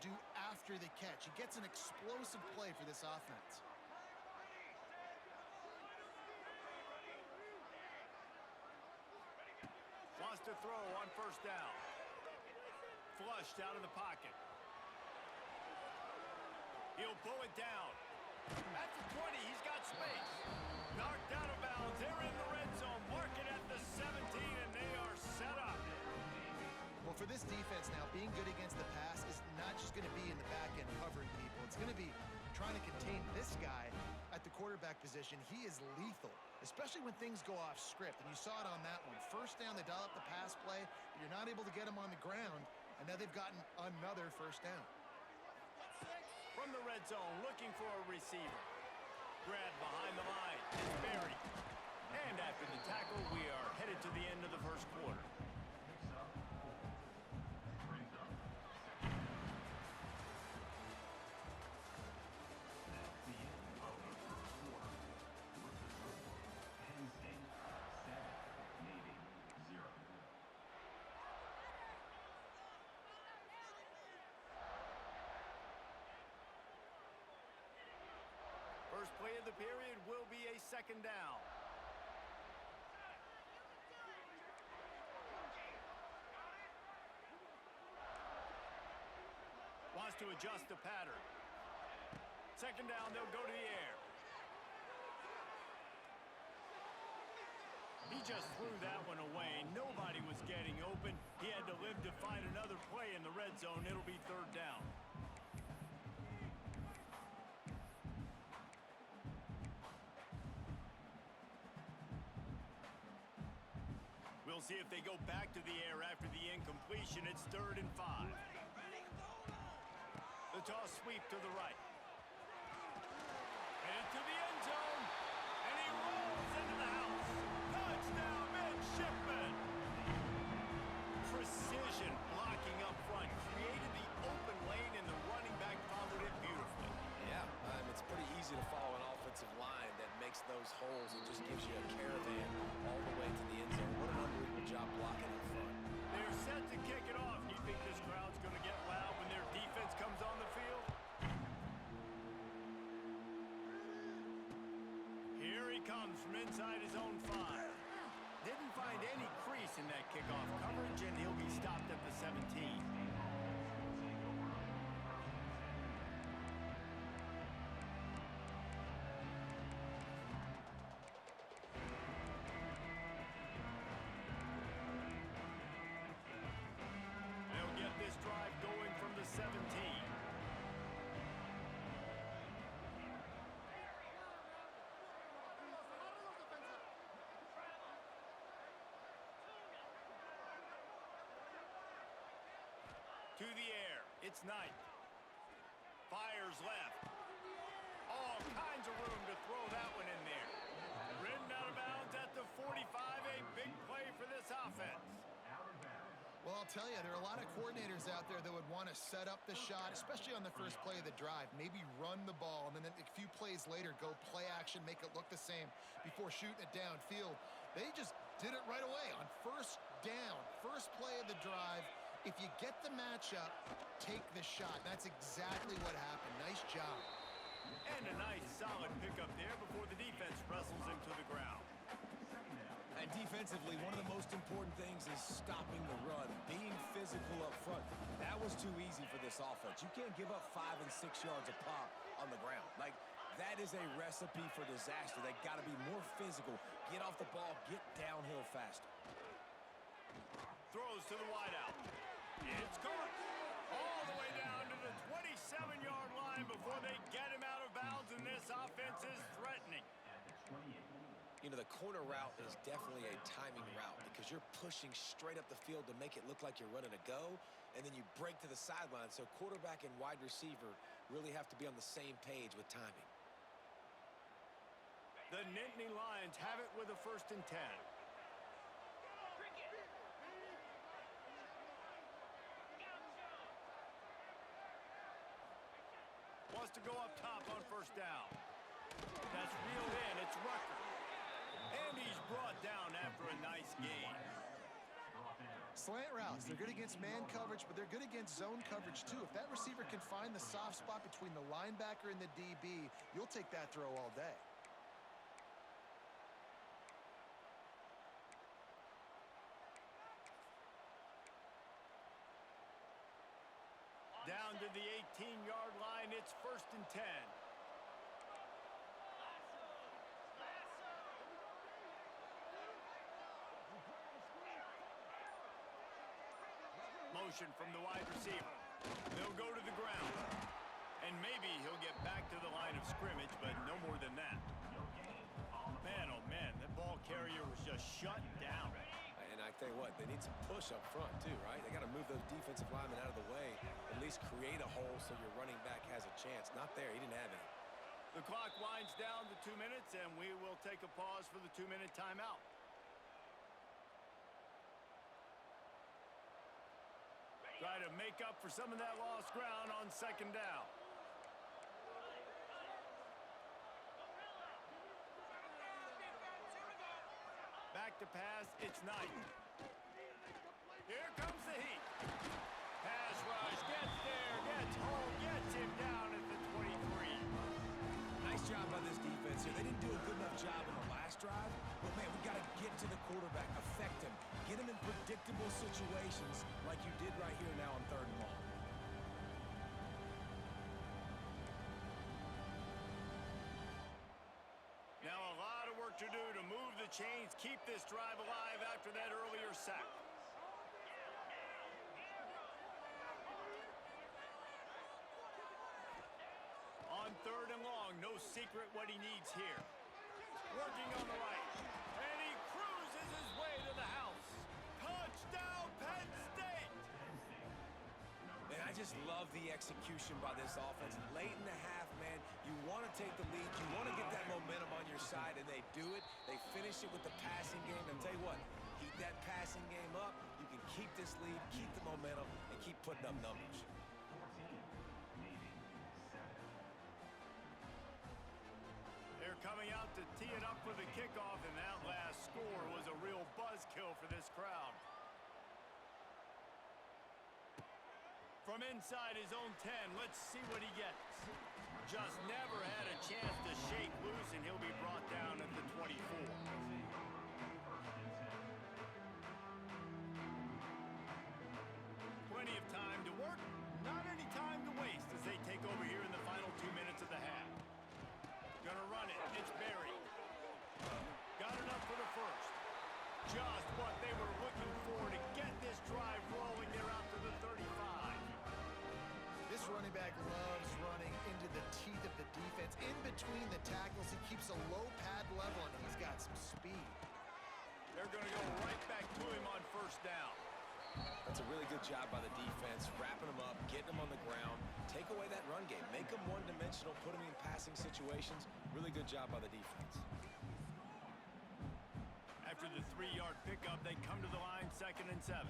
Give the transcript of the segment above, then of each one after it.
do after the catch. He gets an explosive play for this offense. Wants to throw on first down. Flushed out of the pocket. He'll pull it down. At the 20, he's got space. Knocked out of bounds. They're in the red zone. Mark it at the 17, and they are set up. Well, for this defense now, being good against the pass is not just going to be in the back end covering people. It's going to be trying to contain this guy at the quarterback position. He is lethal, especially when things go off script. And you saw it on that one. First down, they dial up the pass play, but you're not able to get him on the ground, and now they've gotten another first down. From the red zone, looking for a receiver. Grab behind the line. It's buried. And after the tackle, we are headed to the end of the first quarter. First play of the period will be a second down. Wants to adjust the pattern. Second down, they'll go to the air. He just threw that one away. Nobody was getting open. He had to live to find another play in the red zone. It'll be third down. We'll see if they go back to the air after the incompletion. It's 3rd and 5. The toss sweep to the right. Headed to the end zone. And he rolls into the house. Touchdown, midshipman. Precision blocking up front. Created the open lane, and the running back followed it beautifully. Yeah, it's pretty easy to follow an offensive line that makes those holes and just gives you a caravan all the way to the end zone. What an unbelievable job blocking up front. They're set to kick it off. You think this crowd's going to get loud when their defense comes on the field? Here he comes from inside his own 5. Didn't find any crease in that kickoff coverage, and he'll be stopped at the 17. Drive going from the 17. To the air. It's Knight. Fires left. All kinds of room to throw that one in there. Ridden out of bounds at the 45. A big play for this offense. Well, I'll tell you, there are a lot of coordinators out there that would want to set up the shot, especially on the first play of the drive, maybe run the ball, and then a few plays later go play action, make it look the same before shooting it downfield. They just did it right away on first down, first play of the drive. If you get the matchup, take the shot. That's exactly what happened. Nice job. And a nice solid pickup there before the defense wrestles him to the ground. And defensively, one of the most important things is stopping the run, being physical up front. That was too easy for this offense. You can't give up 5 and 6 yards a pop on the ground. Like, that is a recipe for disaster. They got to be more physical, get off the ball, get downhill faster. Throws to the wideout. It's caught all the way down to the 27-yard line before they get him out of bounds, and this offense is threatening. You know, the corner route is definitely a timing route because you're pushing straight up the field to make it look like you're running a go, and then you break to the sideline. So quarterback and wide receiver really have to be on the same page with timing. The Nittany Lions have it with a 1st and 10. Wants to go up top on first down. That's reeled in. It's Rucker. And he's brought down after a nice gain. Slant routes, they're good against man coverage, but they're good against zone coverage too. If that receiver can find the soft spot between the linebacker and the DB, you'll take that throw all day. Down to the 18-yard line, it's 1st and 10. Motion from the wide receiver. They'll go to the ground. And maybe he'll get back to the line of scrimmage, but no more than that. Man, oh man, that ball carrier was just shut down. And I tell you what, they need some push up front too, right? They got to move those defensive linemen out of the way, at least create a hole so your running back has a chance. Not there. He didn't have any. The clock winds down to 2 minutes, and we will take a pause for the 2-minute timeout. Try to make up for some of that lost ground on 2nd down. Back to pass, it's Knight. Here comes the heat. Pass rush, gets there, gets home, gets him down at the 23. Nice job by this defense here. They didn't do a good enough job in the last drive, but man, we got to get to the quarterback, affect him, get him in predictable situations like you did right here now on 3rd and long. Now a lot of work to do to move the chains, keep this drive alive after that earlier sack. On 3rd and long, no secret what he needs here. Working on the right, and he cruises his way to the house. Touchdown, Penn State! Man, I just love the execution by this offense. Late in the half, man, you want to take the lead. You want to get that momentum on your side, and they do it. They finish it with the passing game. And tell you what, keep that passing game up. You can keep this lead, keep the momentum, and keep putting up numbers. They're coming out to tee it up for the kickoff, and that last score was a real buzzkill for this crowd. From inside his own 10, let's see what he gets. Just never had a chance to shake loose, and he'll be brought down at the 24. Plenty of time to work, not any time to waste as they take over here in the final 2 minutes of the half. Gonna run it, it's Berry. Got enough for the first. Just what they were looking for to get this drive rolling. They're out to the 35. This running back loves running into the teeth of the defense. In between the tackles, he keeps a low pad level, and he's got some speed. They're going to go right back to him on 1st down. That's a really good job by the defense, wrapping them up, getting them on the ground. Take away that run game. Make them one-dimensional, put them in passing situations. Really good job by the defense. After the 3-yard pickup, they come to the line 2nd and 7.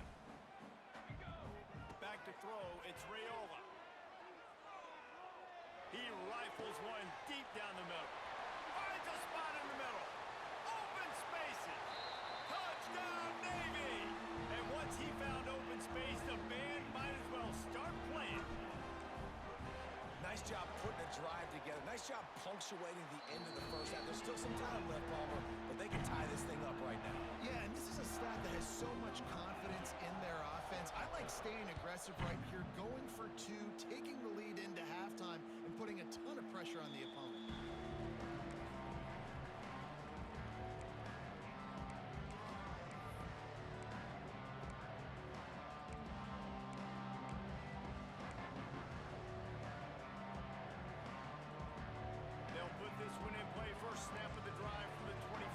Back to throw, it's Raiola. He rifles one deep down the middle. Finds a spot in the middle. Open spaces. Touchdown, Navy! And once he found open space, the band might as well start playing. Nice job putting a drive together. Nice job punctuating the end of the first half. There's still some time left, Palmer, but they can tie this thing up right now. Yeah, and this is a staff that has so much confidence in their offense. I like staying aggressive right here, going for 2, taking the lead into halftime, and putting a ton of pressure on the opponent. They'll put this one in play. First snap of the drive from the 25.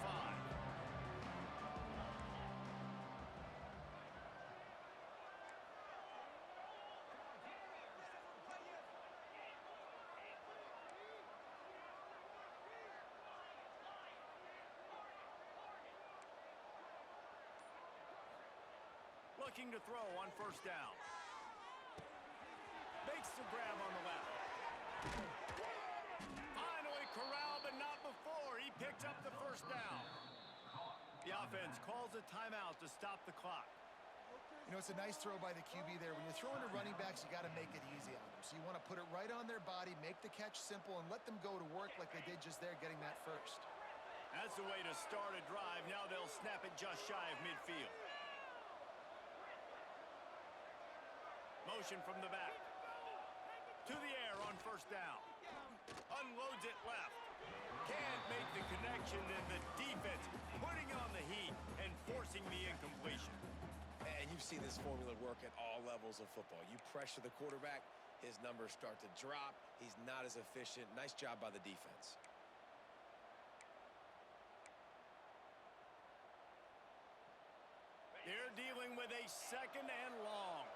Looking to throw on 1st down. Makes the grab on the left. Finally corralled, but not before. He picked up the 1st down. The offense calls a timeout to stop the clock. You know, it's a nice throw by the QB there. When you're throwing to running backs, you got to make it easy on them. So you want to put it right on their body, make the catch simple, and let them go to work like they did just there, getting that first. That's the way to start a drive. Now they'll snap it just shy of midfield. Motion from the back. To the air on first down. Unloads it left. Can't make the connection, and the defense putting on the heat and forcing the incompletion. And you've seen this formula work at all levels of football. You pressure the quarterback, his numbers start to drop. He's not as efficient. Nice job by the defense. They're dealing with a second and long.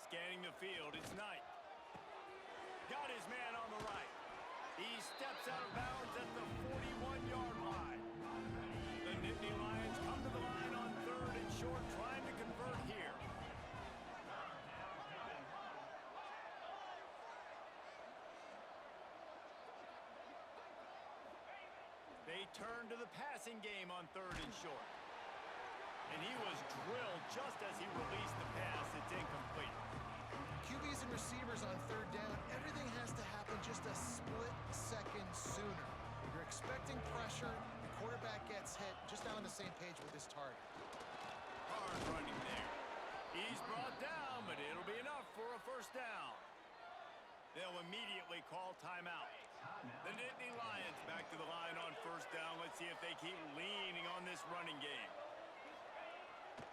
Scanning the field, it's Knight. Got his man on the right. He steps out of bounds at the 41-yard line. The Nittany Lions come to the line on third and short, trying to convert here. They turn to the passing game on third and short. And he was drilled just as he released the pass. It's incomplete. QBs and receivers on third down, everything has to happen just a split second sooner. You're expecting pressure, the quarterback gets hit, just not on the same page with his target. Hard running there. He's brought down, but it'll be enough for a first down. They'll immediately call timeout. The Nittany Lions back to the line on first down. Let's see if they keep leaning on this running game.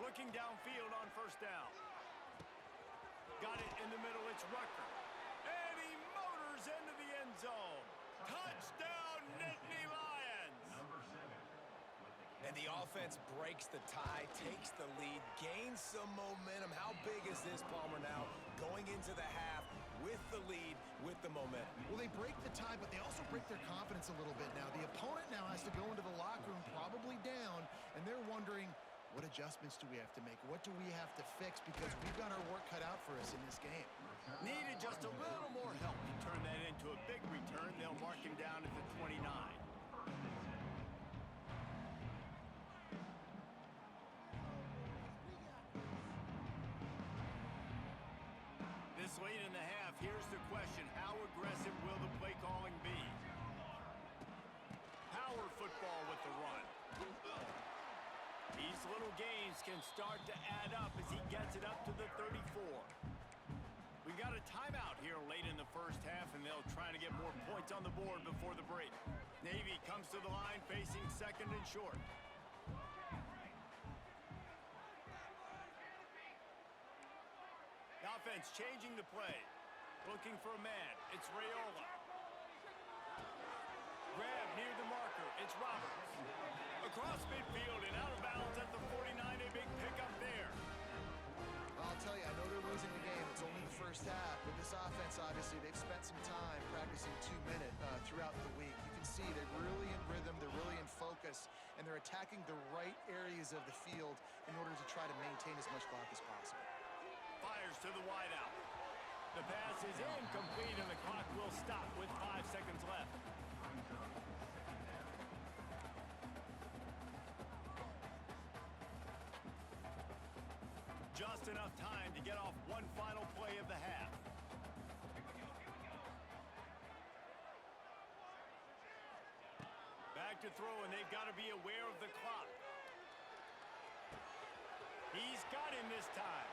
Looking downfield on first down. Got it in the middle, it's Rucker. And he motors into the end zone. Touchdown, Nittany Lions! And the offense breaks the tie, takes the lead, gains some momentum. How big is this, Palmer, now? Going into the half with the lead, with the momentum. Well, they break the tie, but they also break their confidence a little bit now. The opponent now has to go into the locker room probably down, and they're wondering, what adjustments do we have to make? What do we have to fix? Because we've got our work cut out for us in this game. Needed just a little more help to turn that into a big return. They'll mark him down at the 29. This late in the half, here's the question. How aggressive will the play calling be? Power football with the run. These little gains can start to add up as he gets it up to the 34. We've got a timeout here late in the first half, and they'll try to get more points on the board before the break. Navy comes to the line facing second and short. The offense changing the play. Looking for a man. It's Raiola. Grab near the marker. It's Roberts. Across midfield and out of bounds at the 49. A big pickup there. I'll tell you, I know they're losing the game. It's only the first half, but this offense, obviously, they've spent some time practicing 2-minute throughout the week. You can see they're really in rhythm, they're really in focus, and they're attacking the right areas of the field in order to try to maintain as much clock as possible. Fires to the wideout. The pass is incomplete, and the clock will stop with 5 seconds left. Just enough time to get off one final play of the half. Back to throw, and they've got to be aware of the clock. He's got him this time.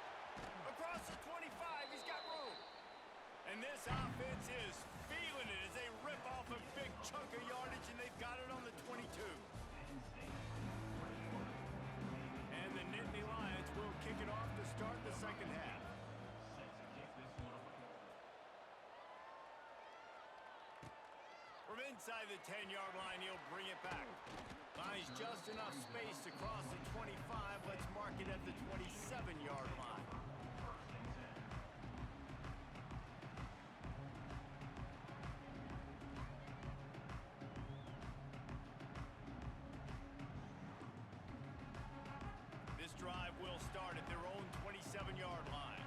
Across the 25, he's got room. And this offense is feeling it as they rip off a big chunk of yardage, and they've got it on the 22. And the Nittany Lions will kick it off to start the second half. From inside the 10-yard line, he'll bring it back. Finds just enough space to cross the 25. Let's mark it at the 27-yard line. This drive will start at their own 27-yard line.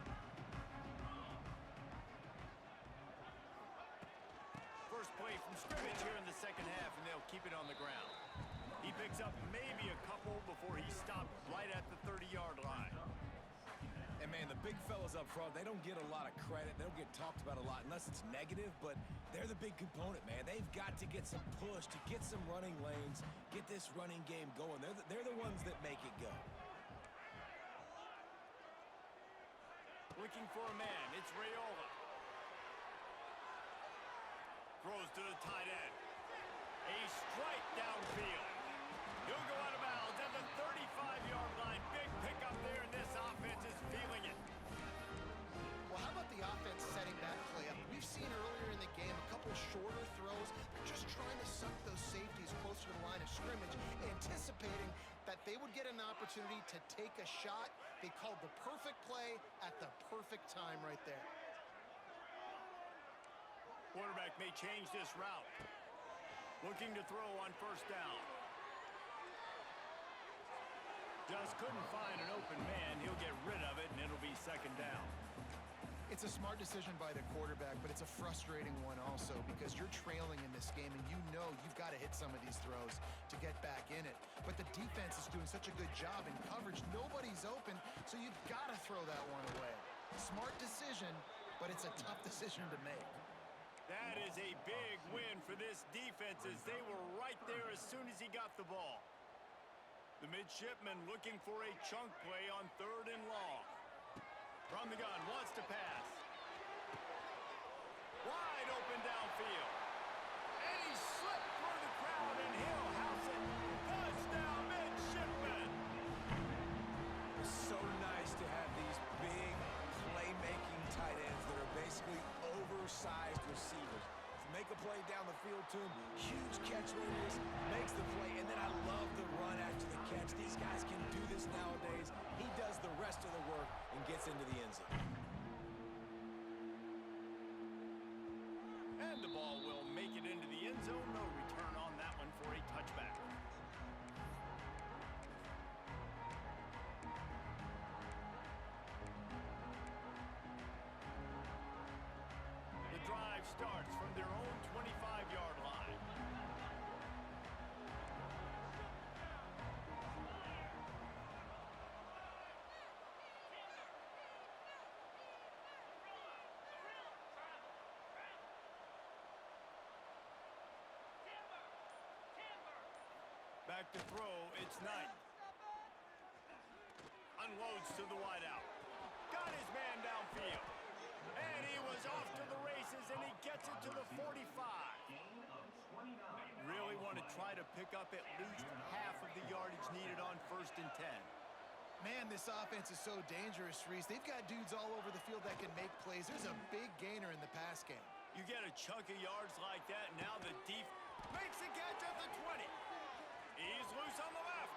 from scrimmage here in the second half, and they'll keep it on the ground. He picks up maybe a couple before he stopped right at the 30-yard line. And, man, the big fellas up front, they don't get a lot of credit. They don't get talked about a lot unless it's negative, but they're the big component, man. They've got to get some push, to get some running lanes, get this running game going. They're the ones that make it go. Looking for a man. It's Raiola. Throws to the tight end. A strike downfield. He'll go out of bounds at the 35-yard line. Big pickup there, and this offense is feeling it. Well, how about the offense setting that play up? We've seen earlier in the game a couple shorter throws. They're just trying to suck those safeties closer to the line of scrimmage, anticipating that they would get an opportunity to take a shot. They called the perfect play at the perfect time right there. Quarterback may change this route. Looking to throw on first down. Just couldn't find an open man. He'll get rid of it, and it'll be second down. It's a smart decision by the quarterback, but it's a frustrating one also because you're trailing in this game and you know you've got to hit some of these throws to get back in it. But the defense is doing such a good job in coverage. Nobody's open, so you've got to throw that one away. Smart decision, but it's a tough decision to make. That is a big win for this defense as they were right there as soon as he got the ball. The midshipman looking for a chunk play on 3rd and long. From the gun, wants to pass. Wide open downfield. And he slipped through the crowd, and he'll house it. Touchdown, midshipman. It's so nice to have these big playmaking tight ends that are basically oversized receivers. To make a play down the field to him, huge catch radius, makes the play, and then I love the run after the catch. These guys can do this nowadays. He does the rest of the work and gets into the end zone. And the ball will make it into the end zone. No return on that one for a touchback. The drive starts from their own 25-yard line. Back to throw, it's Knight. Unloads to the wideout. Got his man downfield. And he was off to the races, and he gets it to the 45. Really want to try to pick up at least half of the yardage needed on 1st and 10. Man, this offense is so dangerous, Reese. They've got dudes all over the field that can make plays. There's a big gainer in the pass game. You get a chunk of yards like that, now the makes a catch at the 20. He's loose on the left.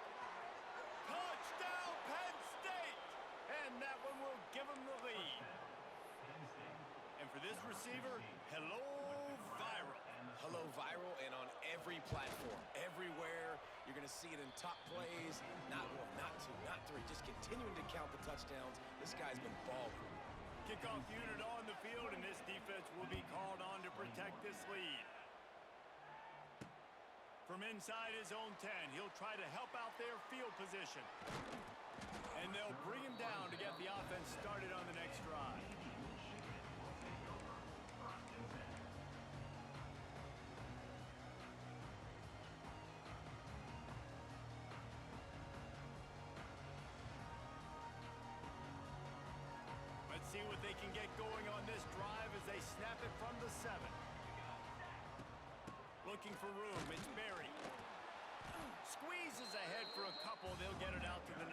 Touchdown, Penn State! And that one will give him the lead. And for this receiver, hello, viral. Hello, viral, and on every platform, everywhere. You're going to see it in top plays. Not one, not two, not three. Just continuing to count the touchdowns. This guy's been balling. Kickoff unit on the field, and this defense will be called on to protect this lead. From inside his own 10, he'll try to help out their field position. And they'll bring him down to get the offense started on the next drive. Let's see what they can get going on this drive as they snap it from the 7. Looking for room, it's Berry. Squeezes ahead for a couple, they'll get it out to the 9.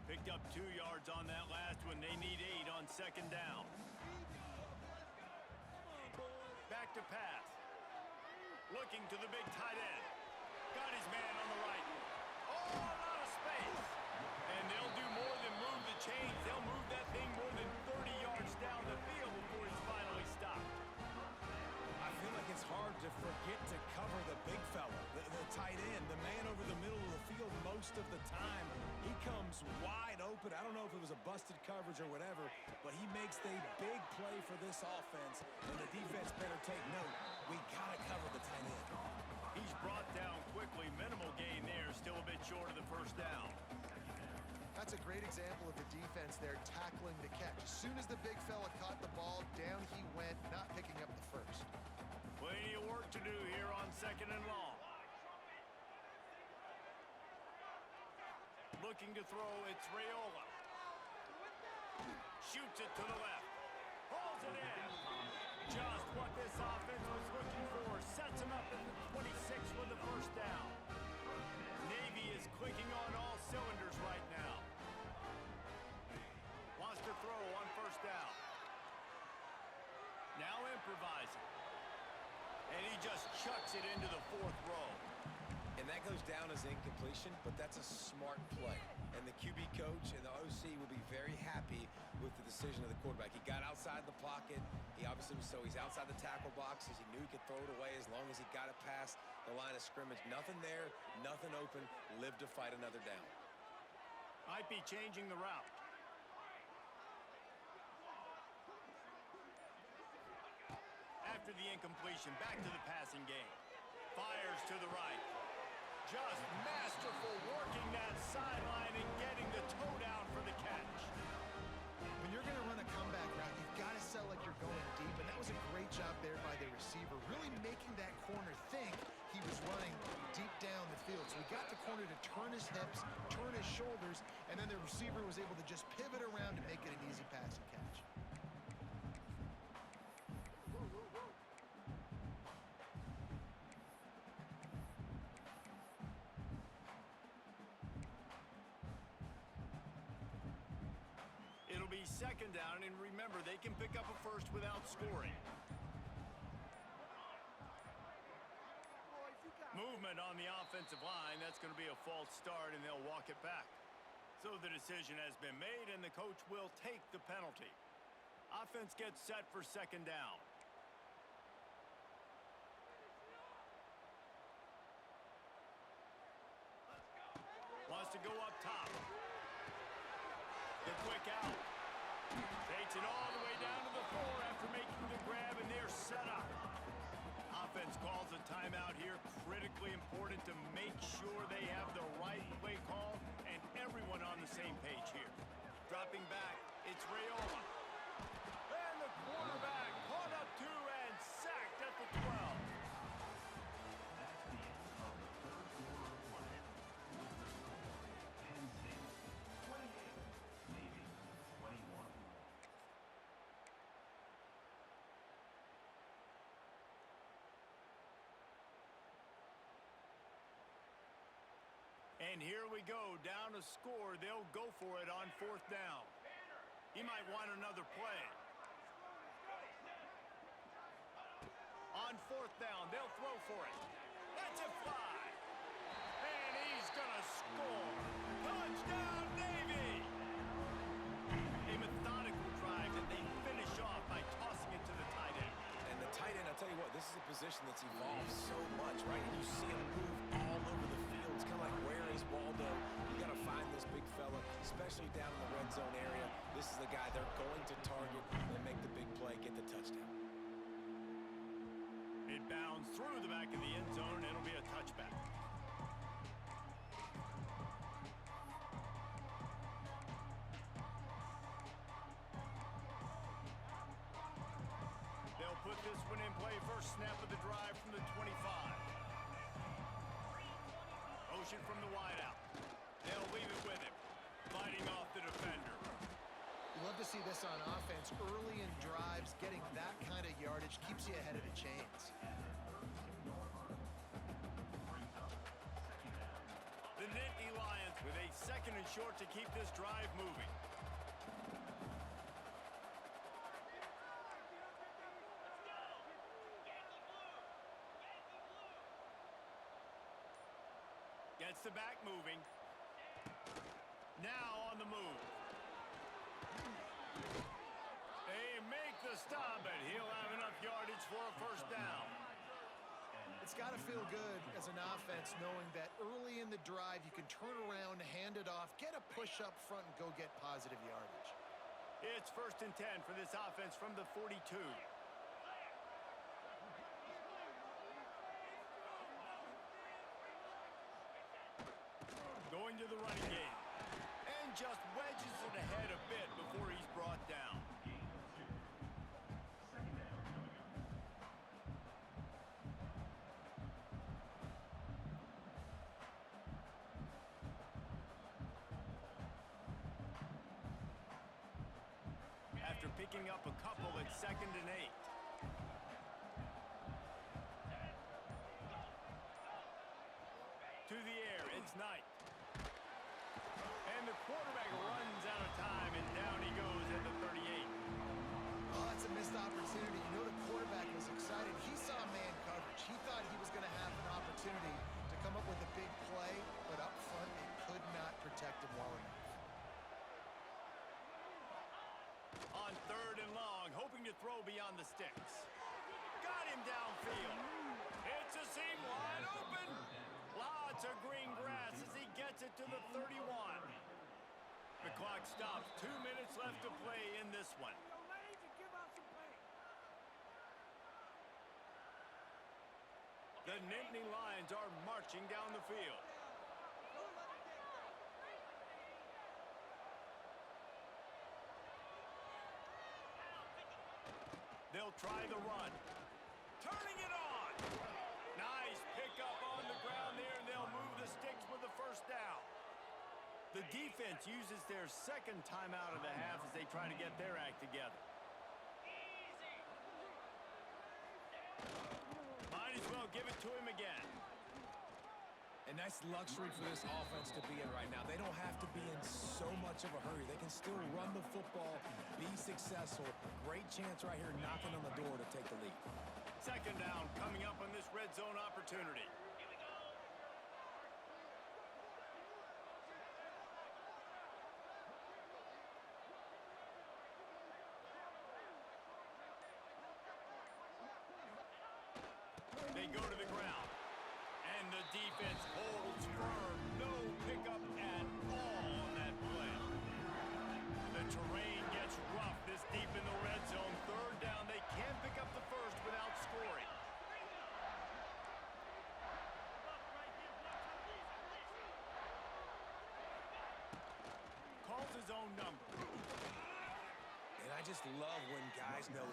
Picked up 2 yards on that last one. They need 8 on 2nd down. Back to pass. Looking to the big tight end. Got his man on the right. Oh, a lot of space. And they'll do more than move the chains. They'll move that thing more than 30 yards down the field before it's finally stopped. I feel like it's hard to forget to cover the big fella, the tight end, the man over the middle of most of the time, he comes wide open. I don't know if it was a busted coverage or whatever, but he makes the big play for this offense, and the defense better take note. We got to cover the tight end. He's brought down quickly. Minimal gain there. Still a bit short of the first down. That's a great example of the defense there tackling the catch. As soon as the big fella caught the ball, down he went, not picking up the first. Plenty of work to do here on 2nd and long. Looking to throw, it's Raiola. Shoots it to the left. Pulls it in. Just what this offense was looking for. Sets him up at the 26 with the first down. Navy is clicking on all cylinders right now. Wants to throw on first down. Now improvising. And he just chucks it into the 4th row. And that goes down as incompletion, but that's a smart play. And the QB coach and the OC will be very happy with the decision of the quarterback. He got outside the pocket. He obviously was, so he's outside the tackle box as he knew he could throw it away as long as he got it past the line of scrimmage. Nothing there, nothing open. Lived to fight another down. Might be changing the route. After the incompletion, back to the passing game. Fires to the right. Just masterful working that sideline and getting the toe down for the catch. When you're going to run a comeback route, you've got to sell like you're going deep, and that was a great job there by the receiver, really making that corner think he was running deep down the field. So he got the corner to turn his hips, turn his shoulders, and then the receiver was able to just pivot around and make it an easy pass and catch. It'll be 2nd down, and remember, they can pick up a first without scoring. Movement on the offensive line. That's going to be a false start, and they'll walk it back. So the decision has been made, and the coach will take the penalty. Offense gets set for 2nd down. Wants to go up top. The quick out. Takes it all the way down to the 4 after making the grab, and they're set up. Offense calls a timeout here. Critically important to make sure they have the right play call and everyone on the same page here. Dropping back, it's Raiola. And the quarterback caught up to and sacked at the 12. And here we go, down a score. They'll go for it on 4th down. He might want another play. On 4th down, they'll throw for it. That's a fly. And he's going to score. Touchdown, Navy! A methodical drive that they finish off by tossing it to the tight end. And the tight end, I'll tell you what, this is a position that's evolved so much, right? And you see him move all over the field. It's kind of like, where is Waldo? You got to find this big fella, especially down in the red zone area. This is the guy they're going to target and make the big play, get the touchdown. It bounds through the back of the end zone, and it'll be a touchback. They'll put this one in play. First snap of the drive from the 25. Motion from the wideout. They'll leave it with him. Fighting off the defender. You love to see this on offense. Early in drives, getting that kind of yardage keeps you ahead of the chains. The Nittany Lions with a 2nd and short to keep this drive moving. Gets the back moving. Now on the move. They make the stop, but he'll have enough yardage for a first down. It's got to feel good as an offense knowing that early in the drive you can turn around, hand it off, get a push up front, and go get positive yardage. It's 1st and 10 for this offense from the 42. Going to the running game. And just wedges it ahead a bit before he's brought down. After picking up a couple at 2nd and 8. To the air, it's Knight. And the quarterback runs out of time, and down he goes at the 38. Oh, that's a missed opportunity. You know the quarterback was excited. He saw man coverage. He thought he was going to have an opportunity to come up with a big play, but up front they could not protect him well enough. On 3rd and long, hoping to throw beyond the sticks. Got him downfield. It's a seam wide open. Lots of green grass as he gets it to the 31. The clock stops. 2 minutes left to play in this one. The Nittany Lions are marching down the field. They'll try the run. Turning it on. Nice pickup on the ground there, and they'll move the sticks with the 1st down. The defense uses their 2nd timeout of the half as they try to get their act together. Might as well give it to him again. And that's luxury for this offense to be in right now. They don't have to be in so much of a hurry. They can still run the football, be successful. Great chance right here knocking on the door to take the lead. 2nd down coming up on this red zone opportunity. They go to the ground. And the defense holds firm. No pickup at all on that play. The terrain gets rough this deep in the red zone. 3rd down. They can't pick up the 1st without scoring. Calls his own number. And I just love when guys know